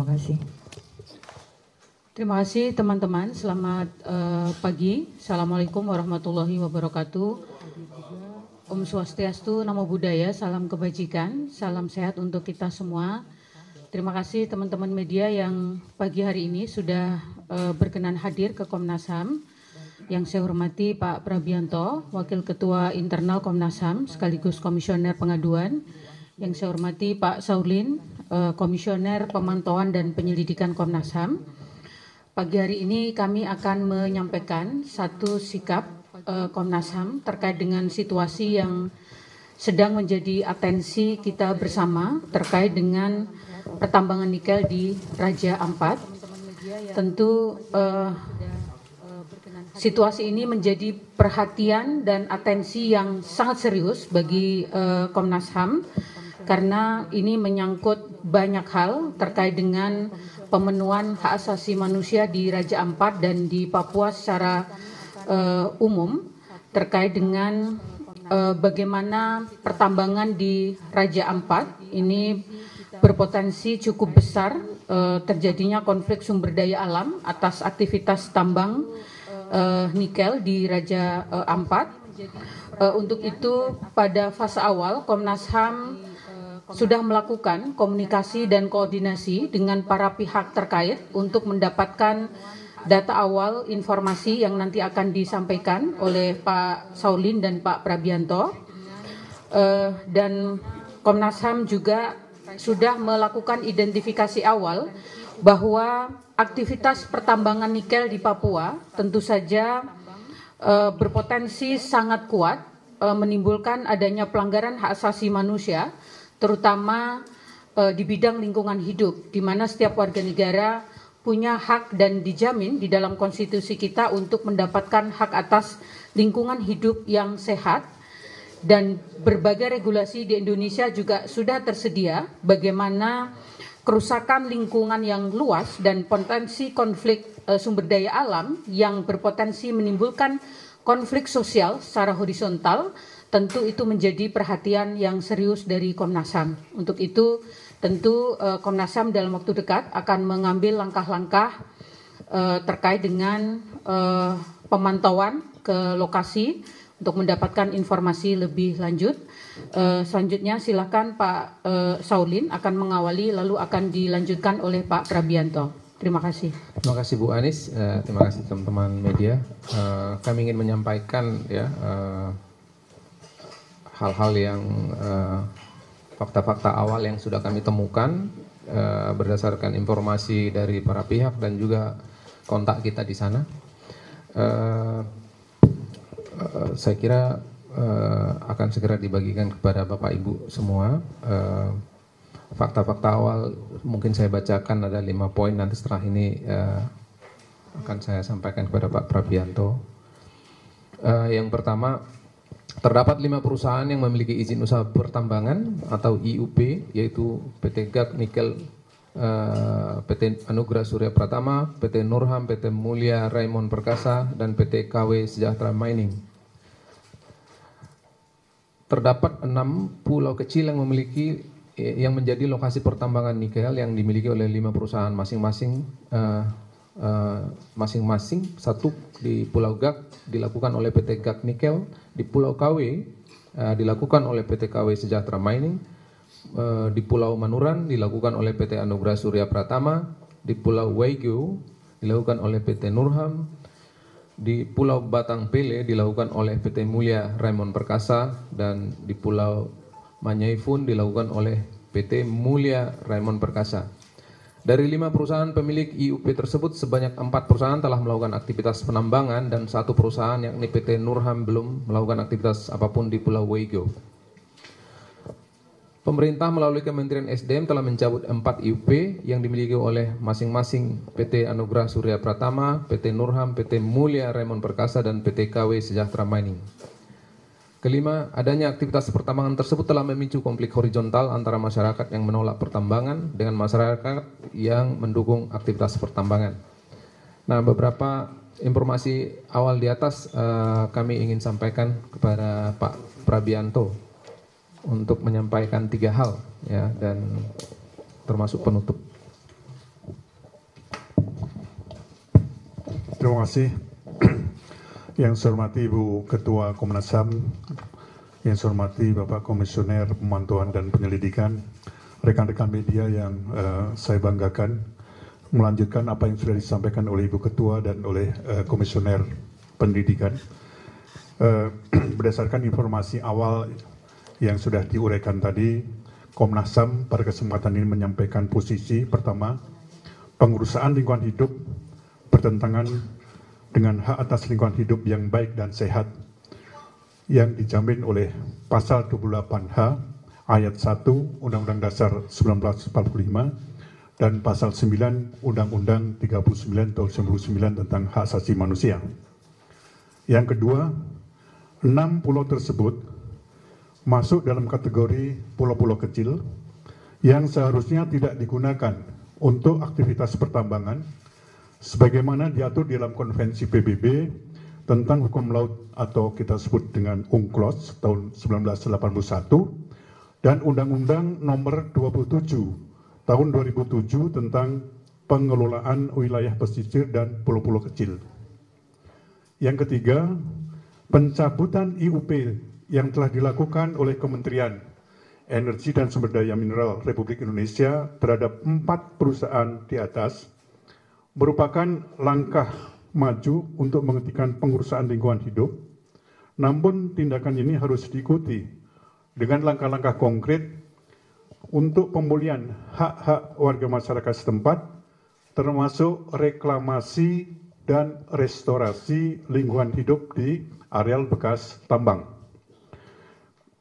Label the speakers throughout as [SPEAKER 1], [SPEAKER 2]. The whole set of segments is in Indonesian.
[SPEAKER 1] Terima kasih. Terima kasih teman-teman. Selamat pagi. Assalamualaikum warahmatullahi wabarakatuh. Om Swastiastu, Namo Buddhaya, salam kebajikan, salam sehat untuk kita semua. Terima kasih teman-teman media yang pagi hari ini sudah berkenan hadir ke Komnas HAM. Yang saya hormati Pak Prabianto, Wakil Ketua Internal Komnas HAM sekaligus Komisioner Pengaduan. Yang saya hormati Pak Saulin, Komisioner Pemantauan dan Penyelidikan Komnas HAM. Pagi hari ini kami akan menyampaikan satu sikap Komnas HAM terkait dengan situasi yang sedang menjadi atensi kita bersama terkait dengan pertambangan nikel di Raja Ampat. Tentu situasi ini menjadi perhatian dan atensi yang sangat serius bagi Komnas HAM karena ini menyangkut banyak hal terkait dengan pemenuhan hak asasi manusia di Raja Ampat dan di Papua secara umum terkait dengan bagaimana pertambangan di Raja Ampat ini berpotensi cukup besar terjadinya konflik sumber daya alam atas aktivitas tambang nikel di Raja Ampat. Untuk itu pada fase awal Komnas HAM sudah melakukan komunikasi dan koordinasi dengan para pihak terkait untuk mendapatkan data awal informasi yang nanti akan disampaikan oleh Pak Saulin dan Pak Prabianto. Dan Komnas HAM juga sudah melakukan identifikasi awal bahwa aktivitas pertambangan nikel di Papua tentu saja berpotensi sangat kuat menimbulkan adanya pelanggaran hak asasi manusia, terutama di bidang lingkungan hidup, di mana setiap warga negara punya hak dan dijamin di dalam konstitusi kita untuk mendapatkan hak atas lingkungan hidup yang sehat. Dan berbagai regulasi di Indonesia juga sudah tersedia bagaimana kerusakan lingkungan yang luas dan potensi konflik sumber daya alam yang berpotensi menimbulkan konflik sosial secara horizontal. Tentu itu menjadi perhatian yang serius dari Komnas HAM. Untuk itu tentu Komnas HAM dalam waktu dekat akan mengambil langkah-langkah terkait dengan pemantauan ke lokasi untuk mendapatkan informasi lebih lanjut. Selanjutnya silakan Pak Saulin akan mengawali lalu akan dilanjutkan oleh Pak Prabianto. Terima kasih.
[SPEAKER 2] Terima kasih Bu Anis, terima kasih teman-teman media. Kami ingin menyampaikan ya hal-hal yang fakta-fakta awal yang sudah kami temukan berdasarkan informasi dari para pihak dan juga kontak kita di sana. Saya kira akan segera dibagikan kepada Bapak Ibu semua. Fakta-fakta awal mungkin saya bacakan ada 5 poin, nanti setelah ini akan saya sampaikan kepada Pak Prabianto. Yang pertama, terdapat 5 perusahaan yang memiliki izin usaha pertambangan atau IUP, yaitu PT GAC Nikel, PT Anugrah Surya Pratama, PT Nurham, PT Mulia Raymond Perkasa, dan PT KW Sejahtera Mining. Terdapat 6 pulau kecil yang menjadi lokasi pertambangan nikel yang dimiliki oleh 5 perusahaan masing-masing. Satu di Pulau GAC dilakukan oleh PT GAC Nikel, di Pulau KW dilakukan oleh PT KW Sejahtera Mining, di Pulau Manuran dilakukan oleh PT Anugrah Surya Pratama, di Pulau Waigeo dilakukan oleh PT Nurham, di Pulau Batang Pele dilakukan oleh PT Mulia Raymond Perkasa, dan di Pulau Manyaifun dilakukan oleh PT Mulia Raymond Perkasa. Dari 5 perusahaan pemilik IUP tersebut, sebanyak 4 perusahaan telah melakukan aktivitas penambangan dan 1 perusahaan yakni PT Nurham belum melakukan aktivitas apapun di Pulau Waigeo. Pemerintah melalui Kementerian SDM telah mencabut 4 IUP yang dimiliki oleh masing-masing PT Anugrah Surya Pratama, PT Nurham, PT Mulia Raymond Perkasa, dan PT KW Sejahtera Mining. Kelima, adanya aktivitas pertambangan tersebut telah memicu konflik horizontal antara masyarakat yang menolak pertambangan dengan masyarakat yang mendukung aktivitas pertambangan. Nah, beberapa informasi awal di atas kami ingin sampaikan kepada Pak Prabianto untuk menyampaikan 3 hal ya, dan termasuk penutup.
[SPEAKER 3] Terima kasih. Yang saya hormati Ibu Ketua Komnas HAM, yang saya hormati Bapak Komisioner Pemantauan dan Penyelidikan, rekan-rekan media yang saya banggakan, melanjutkan apa yang sudah disampaikan oleh Ibu Ketua dan oleh Komisioner Pendidikan. Berdasarkan informasi awal yang sudah diuraikan tadi, Komnas HAM pada kesempatan ini menyampaikan posisi pertama, pengurusan lingkungan hidup bertentangan dengan hak atas lingkungan hidup yang baik dan sehat yang dijamin oleh Pasal 28H Ayat 1 Undang-Undang Dasar 1945 dan Pasal 9 Undang-Undang 39 tahun 1999 tentang hak asasi manusia. Yang kedua, 6 pulau tersebut masuk dalam kategori pulau-pulau kecil yang seharusnya tidak digunakan untuk aktivitas pertambangan sebagaimana diatur dalam Konvensi PBB tentang hukum laut atau kita sebut dengan UNCLOS tahun 1981 dan Undang-Undang Nomor 27 tahun 2007 tentang pengelolaan wilayah pesisir dan pulau-pulau kecil. Yang ketiga, pencabutan IUP yang telah dilakukan oleh Kementerian Energi dan Sumber Daya Mineral Republik Indonesia terhadap 4 perusahaan di atas merupakan langkah maju untuk menghentikan pengurusan lingkungan hidup. Namun tindakan ini harus diikuti dengan langkah-langkah konkret untuk pemulihan hak-hak warga masyarakat setempat, termasuk reklamasi dan restorasi lingkungan hidup di areal bekas tambang.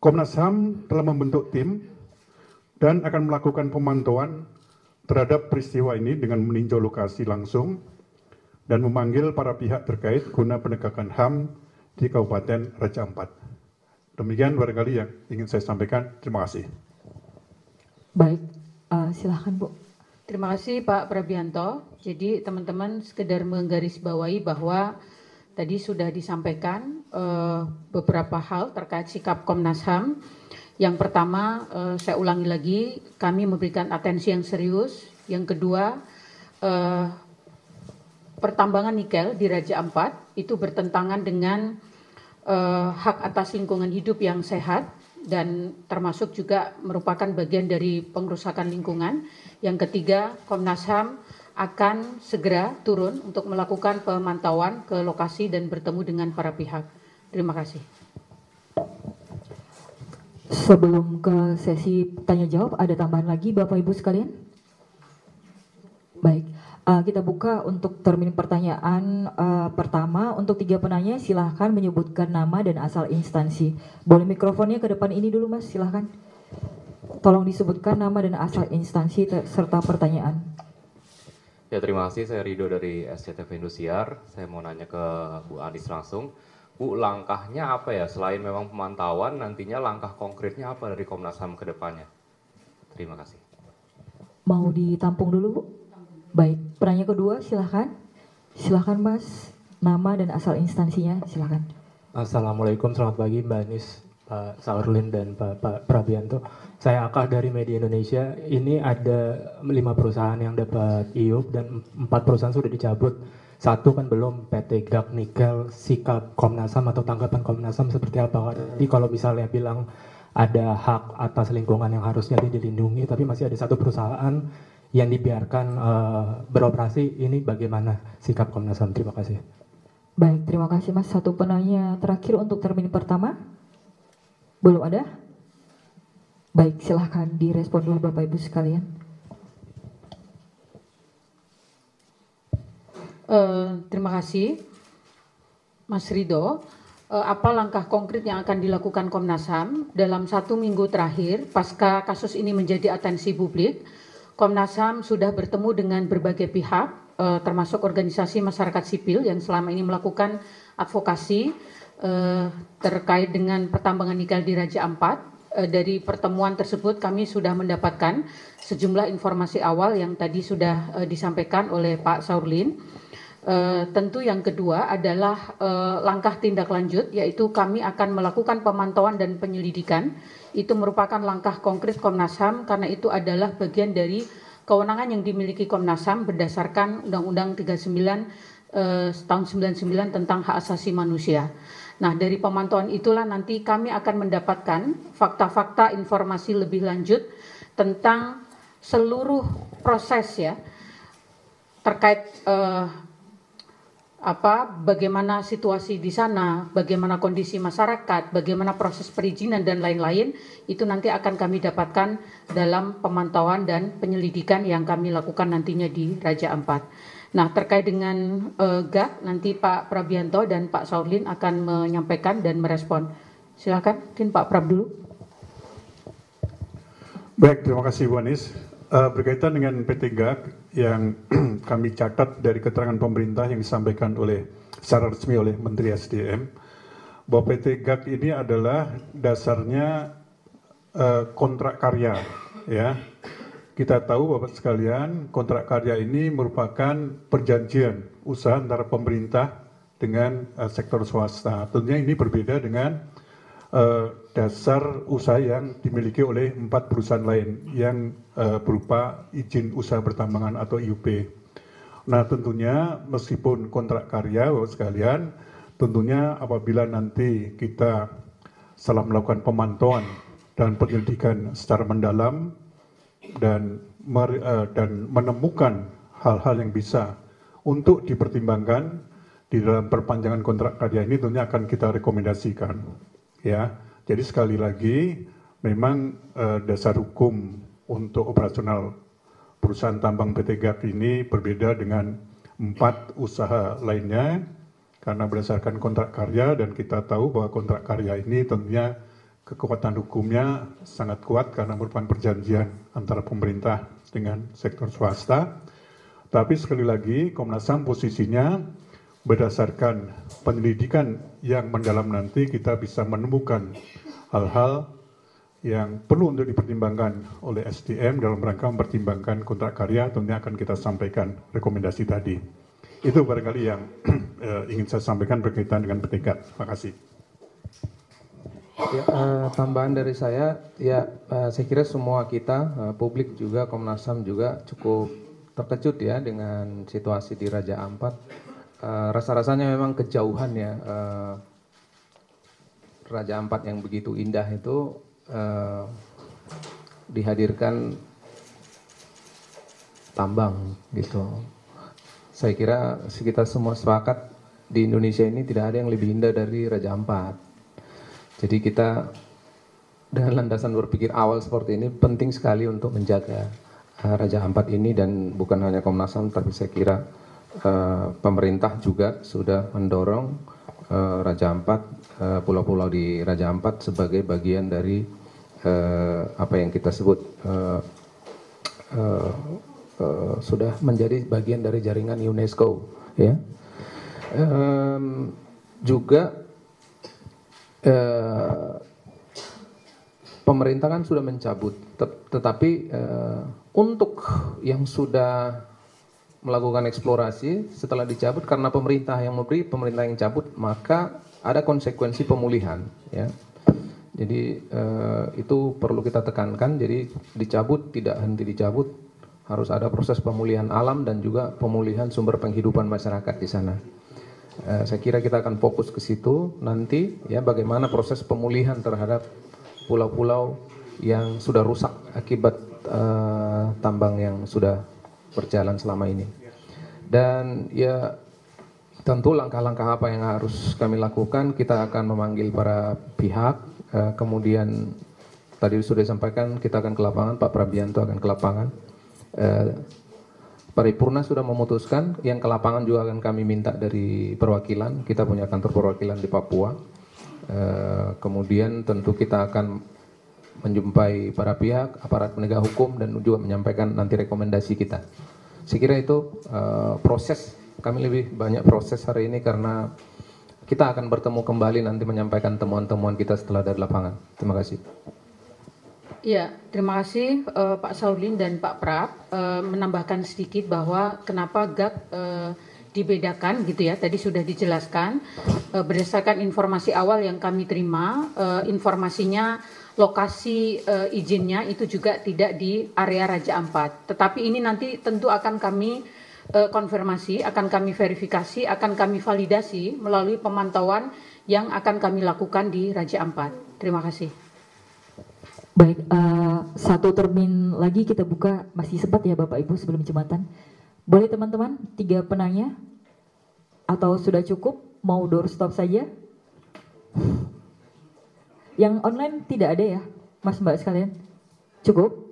[SPEAKER 3] Komnas HAM telah membentuk tim dan akan melakukan pemantauan terhadap peristiwa ini dengan meninjau lokasi langsung dan memanggil para pihak terkait guna penegakan HAM di Kabupaten Raja Ampat. Demikian barangkali yang ingin saya sampaikan. Terima kasih.
[SPEAKER 4] Baik, silakan Bu.
[SPEAKER 1] Terima kasih Pak Prabianto. Jadi teman-teman sekedar menggarisbawahi bahwa tadi sudah disampaikan beberapa hal terkait sikap Komnas HAM. Yang pertama, saya ulangi lagi, kami memberikan atensi yang serius. Yang kedua, pertambangan nikel di Raja Ampat itu bertentangan dengan hak atas lingkungan hidup yang sehat dan termasuk juga merupakan bagian dari pengrusakan lingkungan. Yang ketiga, Komnas HAM akan segera turun untuk melakukan pemantauan ke lokasi dan bertemu dengan para pihak. Terima kasih.
[SPEAKER 4] Sebelum ke sesi tanya jawab, ada tambahan lagi Bapak Ibu sekalian? Baik, kita buka untuk termin pertanyaan pertama. Untuk 3 penanya silahkan menyebutkan nama dan asal instansi. Boleh mikrofonnya ke depan ini dulu Mas, silahkan. Tolong disebutkan nama dan asal instansi serta pertanyaan.
[SPEAKER 5] Ya, terima kasih. Saya Rido dari SCTV Indosiar. Saya mau nanya ke Bu Anis langsung. Bu, langkahnya apa ya? Selain memang pemantauan, nantinya langkah konkretnya apa dari Komnas HAM ke depannya? Terima kasih.
[SPEAKER 4] Mau ditampung dulu Bu? Baik, pertanyaan kedua silahkan. Silahkan Mas, nama dan asal instansinya silahkan.
[SPEAKER 6] Assalamualaikum, selamat pagi Mbak Anis, Pak Saurlin dan Pak Prabianto. Saya Akah dari Media Indonesia. Ini ada 5 perusahaan yang dapat IUP dan 4 perusahaan sudah dicabut. 1 kan belum, PT GAC Nikel. Sikap Komnas HAM atau tanggapan Komnas HAM seperti apa? Jadi kalau misalnya bilang ada hak atas lingkungan yang harusnya dilindungi, tapi masih ada 1 perusahaan yang dibiarkan beroperasi, ini bagaimana sikap Komnas HAM? Terima kasih.
[SPEAKER 4] Baik, terima kasih Mas. 1 penanya terakhir untuk termin pertama. Belum ada? Baik, silahkan direspon dulu Bapak Ibu sekalian.
[SPEAKER 1] Terima kasih Mas Rido. Apa langkah konkret yang akan dilakukan Komnas HAM dalam 1 minggu terakhir pasca kasus ini menjadi atensi publik? Komnas HAM sudah bertemu dengan berbagai pihak, termasuk organisasi masyarakat sipil yang selama ini melakukan advokasi terkait dengan pertambangan nikel di Raja Ampat. Dari pertemuan tersebut kami sudah mendapatkan sejumlah informasi awal yang tadi sudah disampaikan oleh Pak Saurlin. Tentu yang kedua adalah langkah tindak lanjut, yaitu kami akan melakukan pemantauan dan penyelidikan. Itu merupakan langkah konkret Komnas HAM karena itu adalah bagian dari kewenangan yang dimiliki Komnas HAM berdasarkan Undang-Undang 39 tahun 99 tentang hak asasi manusia. Nah, dari pemantauan itulah nanti kami akan mendapatkan fakta-fakta informasi lebih lanjut tentang seluruh proses ya terkait bagaimana situasi di sana, bagaimana kondisi masyarakat, bagaimana proses perizinan dan lain-lain, itu nanti akan kami dapatkan dalam pemantauan dan penyelidikan yang kami lakukan nantinya di Raja Ampat. Nah, terkait dengan GAK, nanti Pak Prabianto dan Pak Saurlin akan menyampaikan dan merespon. Silakan, mungkin Pak Prab dulu.
[SPEAKER 3] Baik, terima kasih Bu Anis. Berkaitan dengan PT GAK yang kami catat dari keterangan pemerintah yang disampaikan secara resmi oleh Menteri SDM, bahwa PT GAK ini adalah dasarnya kontrak karya, ya. Kita tahu Bapak sekalian, kontrak karya ini merupakan perjanjian usaha antara pemerintah dengan sektor swasta. Tentunya ini berbeda dengan dasar usaha yang dimiliki oleh 4 perusahaan lain yang berupa izin usaha pertambangan atau IUP. Nah, tentunya meskipun kontrak karya Bapak sekalian, tentunya apabila nanti kita setelah melakukan pemantauan dan penyelidikan secara mendalam dan menemukan hal-hal yang bisa untuk dipertimbangkan di dalam perpanjangan kontrak karya ini, tentunya akan kita rekomendasikan. Ya, jadi sekali lagi memang dasar hukum untuk operasional perusahaan tambang PT GAK ini berbeda dengan 4 usaha lainnya karena berdasarkan kontrak karya, dan kita tahu bahwa kontrak karya ini tentunya kekuatan hukumnya sangat kuat karena merupakan perjanjian antara pemerintah dengan sektor swasta. Tapi sekali lagi Komnas HAM posisinya berdasarkan penyelidikan yang mendalam, nanti kita bisa menemukan hal-hal yang perlu untuk dipertimbangkan oleh SDM dalam rangka mempertimbangkan kontrak karya. Tentunya akan kita sampaikan rekomendasi tadi. Itu barangkali yang ingin saya sampaikan berkaitan dengan PT GAK. Terima kasih.
[SPEAKER 2] Ya, tambahan dari saya, ya saya kira semua kita, publik juga, Komnas HAM juga cukup terkejut ya dengan situasi di Raja Ampat. Rasa-rasanya memang kejauhan ya, Raja Ampat yang begitu indah itu dihadirkan tambang gitu. Saya kira kita semua sepakat di Indonesia ini tidak ada yang lebih indah dari Raja Ampat. Jadi kita dengan landasan berpikir awal seperti ini penting sekali untuk menjaga Raja Ampat ini, dan bukan hanya Komnas HAM tapi saya kira pemerintah juga sudah mendorong Raja Ampat, pulau-pulau di Raja Ampat sebagai bagian dari apa yang kita sebut sudah menjadi bagian dari jaringan UNESCO, ya. Juga pemerintah kan sudah mencabut, tetapi untuk yang sudah melakukan eksplorasi setelah dicabut, karena pemerintah yang memberi, pemerintah yang cabut, maka ada konsekuensi pemulihan, ya. Jadi itu perlu kita tekankan. Jadi dicabut tidak henti dicabut, harus ada proses pemulihan alam dan juga pemulihan sumber penghidupan masyarakat di sana. Saya kira kita akan fokus ke situ nanti, ya, bagaimana proses pemulihan terhadap pulau-pulau yang sudah rusak akibat tambang yang sudah berjalan selama ini. Dan ya tentu langkah-langkah apa yang harus kami lakukan, kita akan memanggil para pihak, kemudian tadi sudah disampaikan kita akan ke lapangan, Pak Prabianto akan ke lapangan. Paripurna sudah memutuskan, yang ke lapangan juga akan kami minta dari perwakilan, kita punya kantor perwakilan di Papua. Kemudian tentu kita akan menjumpai para pihak, aparat penegak hukum, dan juga menyampaikan nanti rekomendasi kita. Saya kira itu proses, kami lebih banyak proses hari ini karena kita akan bertemu kembali nanti menyampaikan temuan-temuan kita setelah dari lapangan. Terima kasih.
[SPEAKER 1] Ya, terima kasih Pak Saurlin dan Pak Prab. Menambahkan sedikit bahwa kenapa GAK dibedakan gitu ya, tadi sudah dijelaskan. Berdasarkan informasi awal yang kami terima, informasinya lokasi izinnya itu juga tidak di area Raja Ampat. Tetapi ini nanti tentu akan kami konfirmasi, akan kami verifikasi, akan kami validasi melalui pemantauan yang akan kami lakukan di Raja Ampat. Terima kasih.
[SPEAKER 4] Baik, satu termin lagi kita buka, masih sempat ya Bapak Ibu sebelum jembatan. Boleh teman-teman, 3 penanya? Atau sudah cukup? Mau doorstop saja? Yang online tidak ada ya, Mas Mbak sekalian? Cukup?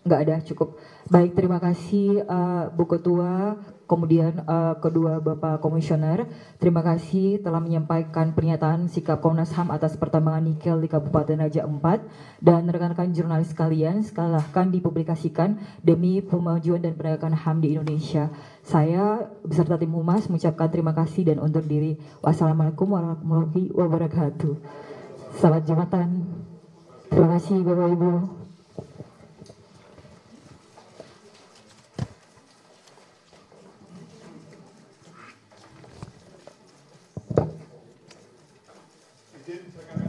[SPEAKER 4] Nggak ada, cukup. Baik, terima kasih Bu Ketua, kemudian kedua Bapak Komisioner. Terima kasih telah menyampaikan pernyataan sikap Komnas HAM atas pertambangan nikel di Kabupaten Raja Ampat. Dan rekan-rekan jurnalis sekalian, silahkan dipublikasikan demi pemajuan dan penegakan HAM di Indonesia. Saya beserta tim Humas mengucapkan terima kasih dan undur diri. Wassalamualaikum warahmatullahi wabarakatuh. Selamat jembatan. Terima kasih Bapak Ibu.
[SPEAKER 3] Izin, silakan.